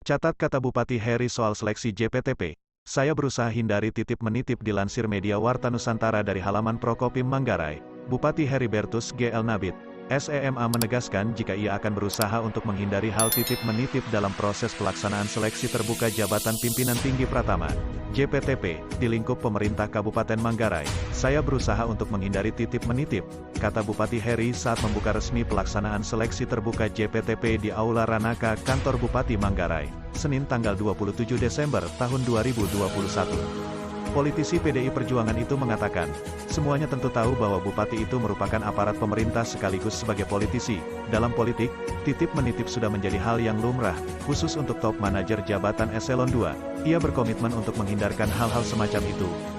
Catat kata Bupati Heri soal seleksi JPTP. Saya berusaha hindari titip-menitip dilansir media Warta Nusantara dari halaman Prokopim Manggarai. Bupati Heribertus G.L. Nabit, SEMA menegaskan jika ia akan berusaha untuk menghindari hal titip-menitip dalam proses pelaksanaan seleksi terbuka jabatan pimpinan tinggi Pratama, JPTP, di lingkup pemerintah Kabupaten Manggarai. Saya berusaha untuk menghindari titip-menitip, kata Bupati Heri saat membuka resmi pelaksanaan seleksi terbuka JPTP di Aula Ranaka Kantor Bupati Manggarai, Senin tanggal 27 Desember tahun 2021. Politisi PDI Perjuangan itu mengatakan, semuanya tentu tahu bahwa bupati itu merupakan aparat pemerintah sekaligus sebagai politisi. Dalam politik, titip-menitip sudah menjadi hal yang lumrah, khusus untuk top manajer jabatan eselon 2. Ia berkomitmen untuk menghindarkan hal-hal semacam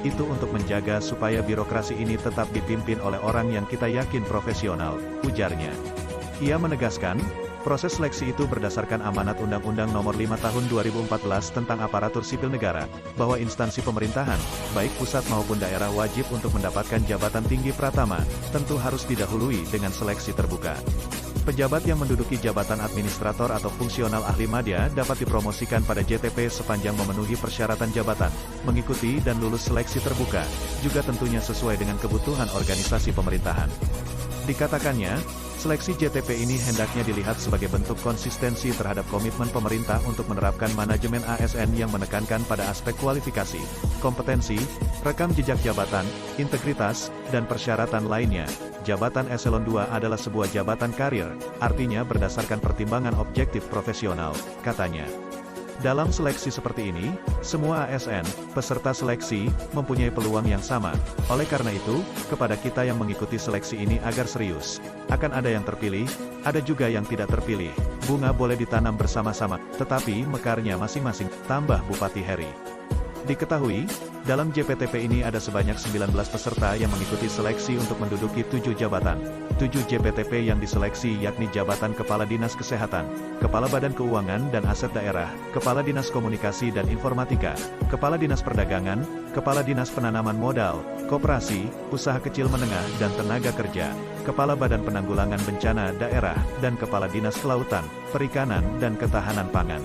itu untuk menjaga supaya birokrasi ini tetap dipimpin oleh orang yang kita yakin profesional, ujarnya. Ia menegaskan, proses seleksi itu berdasarkan amanat Undang-Undang Nomor 5 Tahun 2014 tentang Aparatur Sipil Negara, bahwa instansi pemerintahan, baik pusat maupun daerah wajib untuk mendapatkan jabatan tinggi Pratama, tentu harus didahului dengan seleksi terbuka. Pejabat yang menduduki jabatan administrator atau fungsional ahli madya dapat dipromosikan pada JTP sepanjang memenuhi persyaratan jabatan, mengikuti dan lulus seleksi terbuka, juga tentunya sesuai dengan kebutuhan organisasi pemerintahan. Dikatakannya, seleksi JTP ini hendaknya dilihat sebagai bentuk konsistensi terhadap komitmen pemerintah untuk menerapkan manajemen ASN yang menekankan pada aspek kualifikasi, kompetensi, rekam jejak jabatan, integritas, dan persyaratan lainnya. Jabatan eselon 2 adalah sebuah jabatan karir, artinya berdasarkan pertimbangan objektif profesional, katanya. Dalam seleksi seperti ini, semua ASN, peserta seleksi, mempunyai peluang yang sama. Oleh karena itu, kepada kita yang mengikuti seleksi ini agar serius. Akan ada yang terpilih, ada juga yang tidak terpilih. Bunga boleh ditanam bersama-sama, tetapi mekarnya masing-masing, tambah Bupati Heri. Diketahui, dalam JPTP ini ada sebanyak 19 peserta yang mengikuti seleksi untuk menduduki 7 jabatan. 7 JPTP yang diseleksi yakni jabatan Kepala Dinas Kesehatan, Kepala Badan Keuangan dan Aset Daerah, Kepala Dinas Komunikasi dan Informatika, Kepala Dinas Perdagangan, Kepala Dinas Penanaman Modal, Koperasi, Usaha Kecil Menengah dan Tenaga Kerja, Kepala Badan Penanggulangan Bencana Daerah, dan Kepala Dinas Kelautan, Perikanan dan Ketahanan Pangan.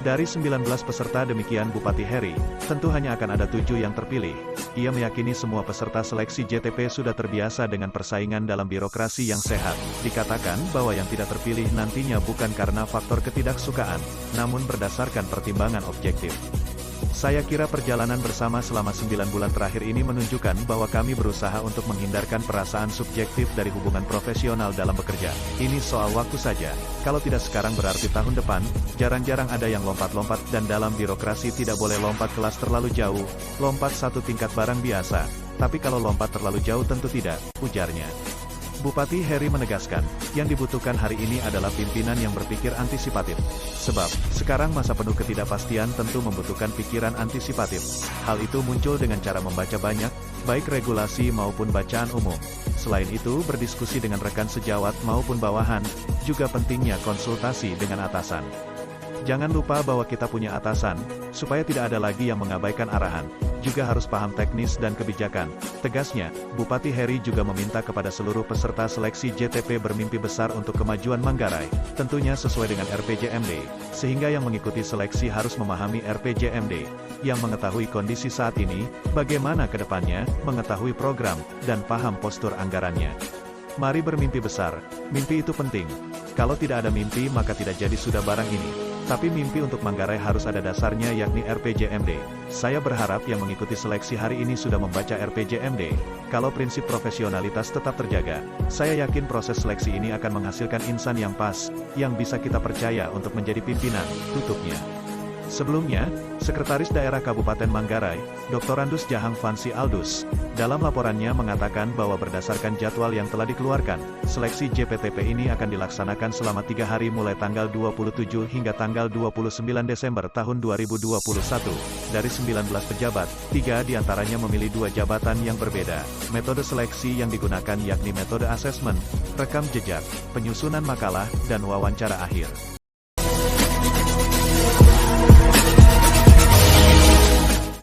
Dari 19 peserta demikian Bupati Heri, tentu hanya akan ada 7 yang terpilih. Ia meyakini semua peserta seleksi JTP sudah terbiasa dengan persaingan dalam birokrasi yang sehat. Dikatakan bahwa yang tidak terpilih nantinya bukan karena faktor ketidaksukaan, namun berdasarkan pertimbangan objektif. Saya kira perjalanan bersama selama 9 bulan terakhir ini menunjukkan bahwa kami berusaha untuk menghindarkan perasaan subjektif dari hubungan profesional dalam bekerja. Ini soal waktu saja. Kalau tidak sekarang berarti tahun depan. Jarang-jarang ada yang lompat-lompat dan dalam birokrasi tidak boleh lompat kelas terlalu jauh, lompat satu tingkat barang biasa. Tapi kalau lompat terlalu jauh tentu tidak, ujarnya. Bupati Heri menegaskan, yang dibutuhkan hari ini adalah pimpinan yang berpikir antisipatif. Sebab, sekarang masa penuh ketidakpastian tentu membutuhkan pikiran antisipatif. Hal itu muncul dengan cara membaca banyak, baik regulasi maupun bacaan umum. Selain itu, berdiskusi dengan rekan sejawat maupun bawahan, juga pentingnya konsultasi dengan atasan. Jangan lupa bahwa kita punya atasan, supaya tidak ada lagi yang mengabaikan arahan. Juga harus paham teknis dan kebijakan. Tegasnya, Bupati Heri juga meminta kepada seluruh peserta seleksi JTP bermimpi besar untuk kemajuan Manggarai, tentunya sesuai dengan RPJMD, sehingga yang mengikuti seleksi harus memahami RPJMD, yang mengetahui kondisi saat ini, bagaimana ke depannya, mengetahui program, dan paham postur anggarannya. Mari bermimpi besar, mimpi itu penting. Kalau tidak ada mimpi maka tidak jadi sudah barang ini. Tapi mimpi untuk Manggarai harus ada dasarnya yakni RPJMD. Saya berharap yang mengikuti seleksi hari ini sudah membaca RPJMD. Kalau prinsip profesionalitas tetap terjaga, saya yakin proses seleksi ini akan menghasilkan insan yang pas, yang bisa kita percaya untuk menjadi pimpinan, tutupnya. Sebelumnya, Sekretaris Daerah Kabupaten Manggarai, Dr. Andus Jahang Fansi Aldus, dalam laporannya mengatakan bahwa berdasarkan jadwal yang telah dikeluarkan, seleksi JPTP ini akan dilaksanakan selama 3 hari mulai tanggal 27 hingga tanggal 29 Desember tahun 2021. Dari 19 pejabat, 3 diantaranya memilih 2 jabatan yang berbeda. Metode seleksi yang digunakan yakni metode asesmen, rekam jejak, penyusunan makalah, dan wawancara akhir.